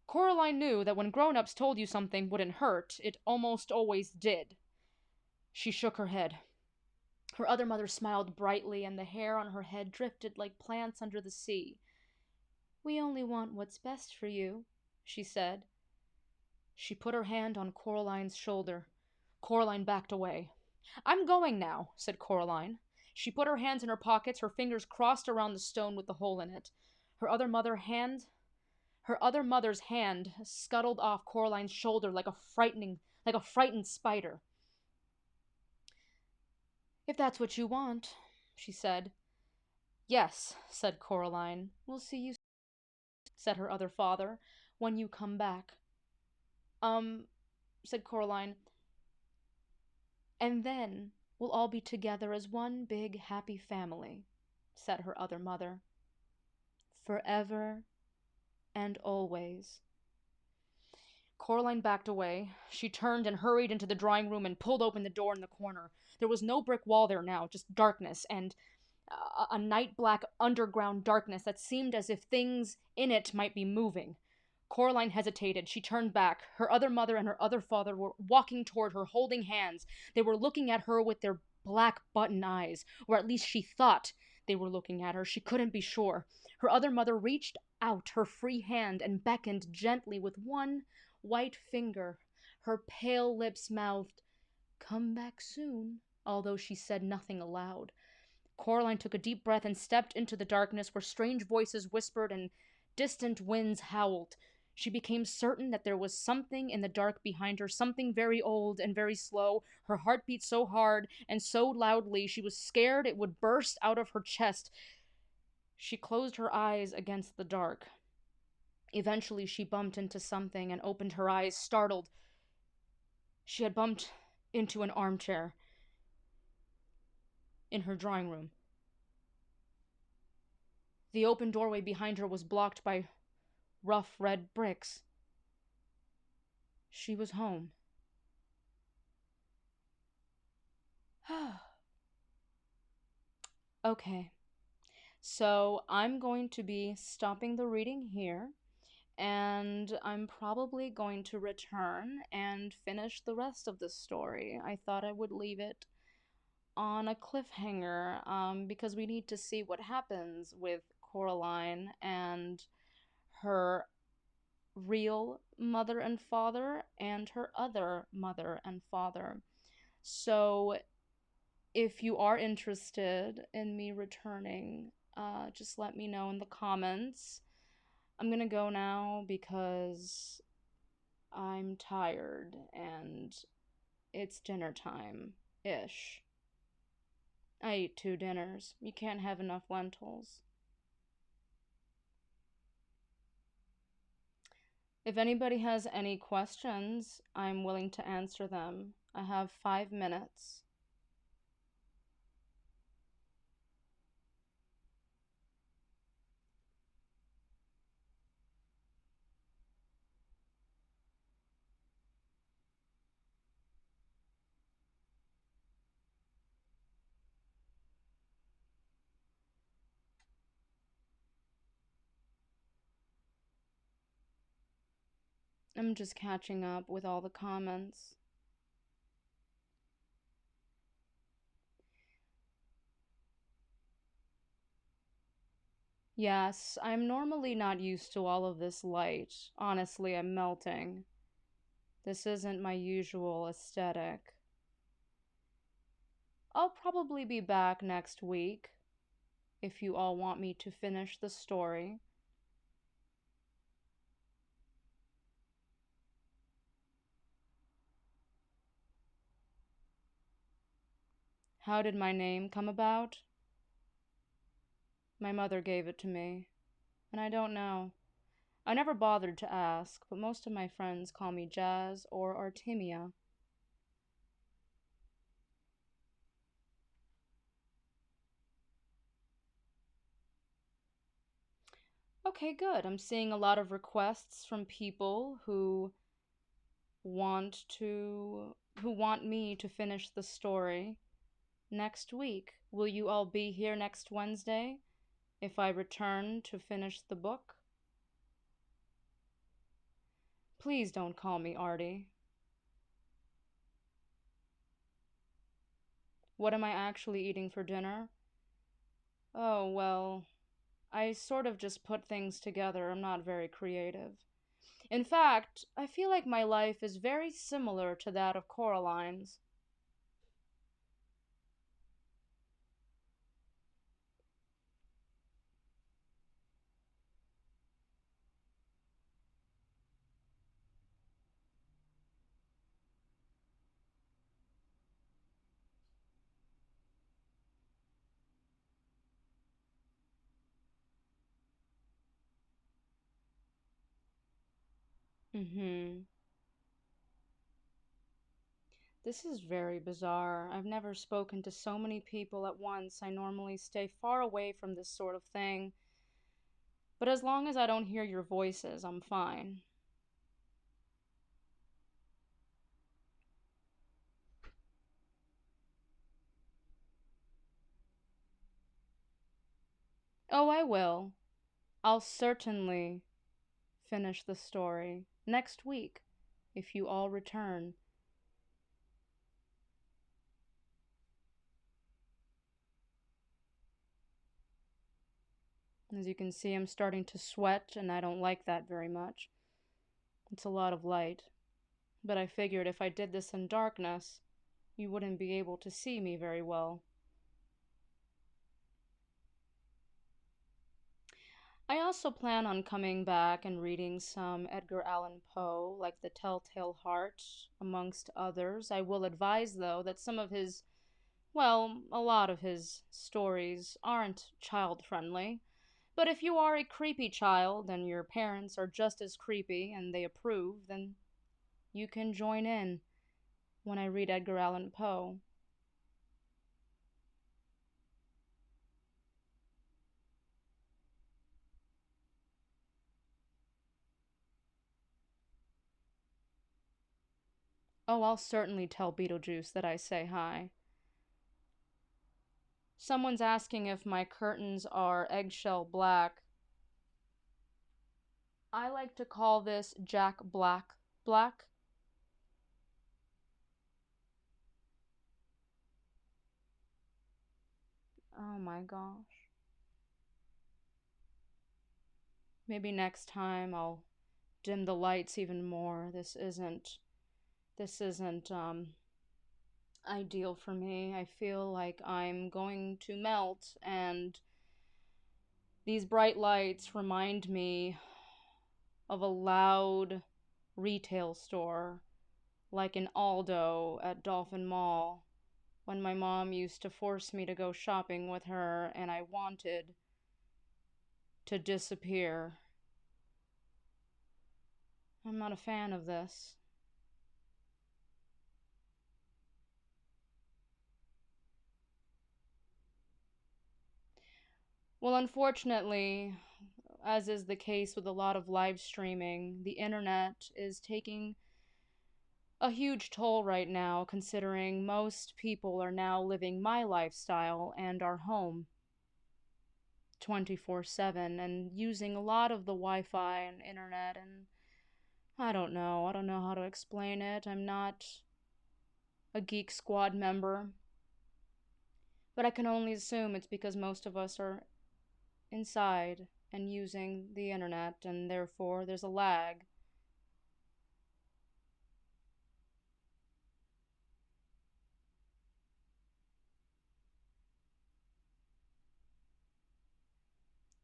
Coraline knew that when grown-ups told you something wouldn't hurt, it almost always did. She shook her head. Her other mother smiled brightly, and the hair on her head drifted like plants under the sea. "We only want what's best for you," she said. She put her hand on Coraline's shoulder. Coraline backed away. "I'm going now," said Coraline. She put her hands in her pockets, her fingers crossed around the stone with the hole in it. Her other mother's hand scuttled off Coraline's shoulder like a frightened spider. "If that's what you want," she said. "Yes," said Coraline. "We'll see you," said her other father, "when you come back." Said Coraline. "And then we'll all be together as one big happy family," said her other mother. "Forever and always." Coraline backed away. She turned and hurried into the drawing room and pulled open the door in the corner. There was no brick wall there now, just darkness, and a night-black underground darkness that seemed as if things in it might be moving. Coraline hesitated. She turned back. Her other mother and her other father were walking toward her, holding hands. They were looking at her with their black button eyes, or at least she thought they were looking at her. She couldn't be sure. Her other mother reached out her free hand and beckoned gently with one white finger. Her pale lips mouthed, "Come back soon," although she said nothing aloud. Coraline took a deep breath and stepped into the darkness where strange voices whispered and distant winds howled. She became certain that there was something in the dark behind her, something very old and very slow. Her heart beat so hard and so loudly she was scared it would burst out of her chest. She closed her eyes against the dark. Eventually, she bumped into something and opened her eyes, startled. She had bumped into an armchair in her drawing room. The open doorway behind her was blocked by rough red bricks. She was home. Okay, so I'm going to be stopping the reading here, and I'm probably going to return and finish the rest of the story. I thought I would leave it on a cliffhanger, because we need to see what happens with Coraline and her real mother and father and her other mother and father. So, if you are interested in me returning, just let me know in the comments. I'm gonna go now because I'm tired and it's dinner time ish. I ate 2 dinners. You can't have enough lentils. If anybody has any questions, I'm willing to answer them. I have 5 minutes. I'm just catching up with all the comments. Yes, I'm normally not used to all of this light. Honestly, I'm melting. This isn't my usual aesthetic. I'll probably be back next week if you all want me to finish the story. How did my name come about? My mother gave it to me, and I don't know. I never bothered to ask, but most of my friends call me Jazz or Artemia. Okay, good. I'm seeing a lot of requests from people who want me to finish the story next week. Will you all be here next Wednesday if I return to finish the book? Please don't call me Artie. What am I actually eating for dinner? Oh, well, I sort of just put things together. I'm not very creative. In fact, I feel like my life is very similar to that of Coraline's. Mm-hmm. This is very bizarre. I've never spoken to so many people at once. I normally stay far away from this sort of thing. But as long as I don't hear your voices, I'm fine. Oh, I will. I'll certainly finish the story next week if you all return. As you can see, I'm starting to sweat, and I don't like that very much. It's a lot of light. But I figured if I did this in darkness, you wouldn't be able to see me very well. I also plan on coming back and reading some Edgar Allan Poe, like The Telltale Heart, amongst others. I will advise, though, that some of a lot of his stories aren't child friendly. But if you are a creepy child and your parents are just as creepy and they approve, then you can join in when I read Edgar Allan Poe. Oh, I'll certainly tell Beetlejuice that I say hi. Someone's asking if my curtains are eggshell black. I like to call this Jack Black black. Oh my gosh. Maybe next time I'll dim the lights even more. This isn't ideal for me. I feel like I'm going to melt, and these bright lights remind me of a loud retail store like an Aldo at Dolphin Mall when my mom used to force me to go shopping with her and I wanted to disappear. I'm not a fan of this. Well, unfortunately, as is the case with a lot of live streaming, the internet is taking a huge toll right now, considering most people are now living my lifestyle and are home 24/7 and using a lot of the Wi Fi and internet. And I don't know. I don't know how to explain it. I'm not a Geek Squad member, but I can only assume it's because most of us are inside and using the internet, and therefore there's a lag.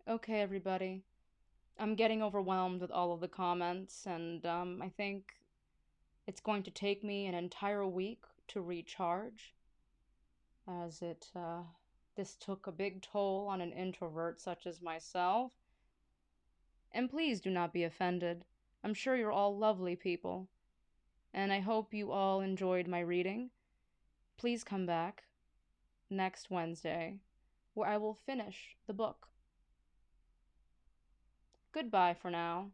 Okay, everybody. I'm getting overwhelmed with all of the comments, and I think it's going to take me an entire week to recharge, as this took a big toll on an introvert such as myself. And please do not be offended. I'm sure you're all lovely people, and I hope you all enjoyed my reading. Please come back next Wednesday, where I will finish the book. Goodbye for now.